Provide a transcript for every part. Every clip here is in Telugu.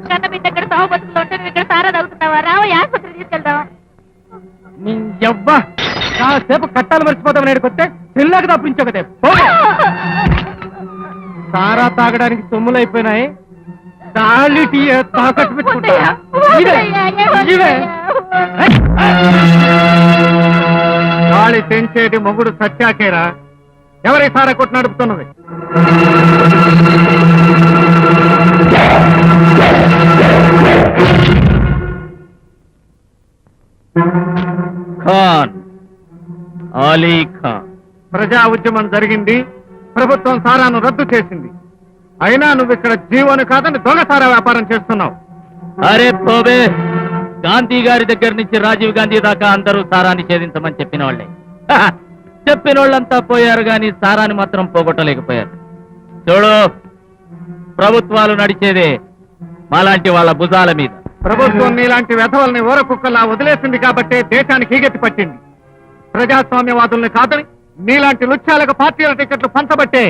కన్న బిడ్డ ఇక్కడ సాగుబతుకులు ఉంటే నువ్వు ఇక్కడ సారా తగ్గుతున్నావా? రావయ్య, ఆసుపత్రి తీసుకెళ్దాం. నీ యవ్వ కాసేపు కట్టాలు మర్చిపోతావు. నేడుకొస్తే పిల్లకి తప్పించకదే. సారా తాగడానికి సొమ్ములైపోయినాయి. తాళిటి తాకట్టు పెట్టుకుంటా. గాలి తెంచేటి మొగుడు సత్యాకేరా. ఎవరి సారా కొట్టు నడుపుతున్నది? ఖాన్ అలీ ఖాన్. ప్రజా ఉద్యమం జరిగింది, ప్రభుత్వం సారాను రద్దు చేసింది. అయినా నువ్వు ఇక్కడ జీవోను కాదని దొంగ సారా వ్యాపారం చేస్తున్నావు. అరే పోబే, గాంధీ గారి దగ్గర నుంచి రాజీవ్ గాంధీ దాకా అందరూ సారాన్ని ఛేదించమని చెప్పిన వాళ్ళే. చెప్పిన వాళ్ళంతా పోయారు గాని సారాన్ని మాత్రం పోగొట్టలేకపోయారు. చూడు, ప్రభుత్వాలు నడిచేదే మాలాంటి వాళ్ళ భుజాల మీద. ప్రభుత్వం నీలాంటి వెధవల్ని ఊర కుక్కలా వదిలేసింది కాబట్టే దేశానికి ఈగెత్తి పట్టింది. ప్రజాస్వామ్యవాదుల్ని కాదని నీలాంటి లుచ్చాలకు పార్టీల టికెట్లు పంచబట్టే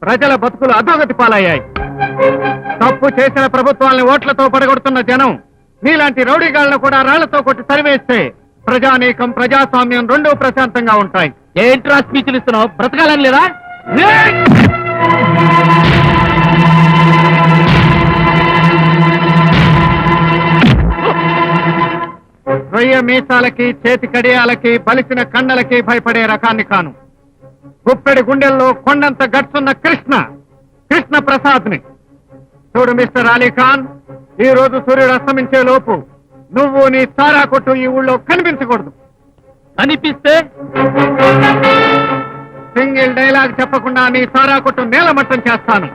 ప్రజల బతుకులు అధోగతి పాలయ్యాయి. తప్పు చేసిన ప్రభుత్వాల్ని ఓట్లతో పడగొడుతున్న జనం నీలాంటి రౌడీగాళ్లను కూడా రాళ్లతో కొట్టి తరివేస్తే ప్రజానీకం, ప్రజాస్వామ్యం రెండూ ప్రశాంతంగా ఉంటాయి. ఏంట్రా స్పీచ్లు ఇస్తున్నావు? బ్రతకాలని లేదా? రొయ్య మీసాలకి, చేతి కడియాలకి, బలిసిన కండలకి భయపడే రకాన్ని కాను. గుప్పెడి గుండెల్లో కొండంత గట్సున్న కృష్ణ ప్రసాద్ని. చూడు మిస్టర్ అలీ ఖాన్, ఈ రోజు సూర్యుడు అస్తమించే లోపు నువ్వు నీ సారా కొట్టు ఈ ఊళ్ళో కనిపించకూడదు. కనిపిస్తే సింగిల్ డైలాగ్ చెప్పకుండా నీ సారా కొట్టు నేలమట్టం చేస్తాను.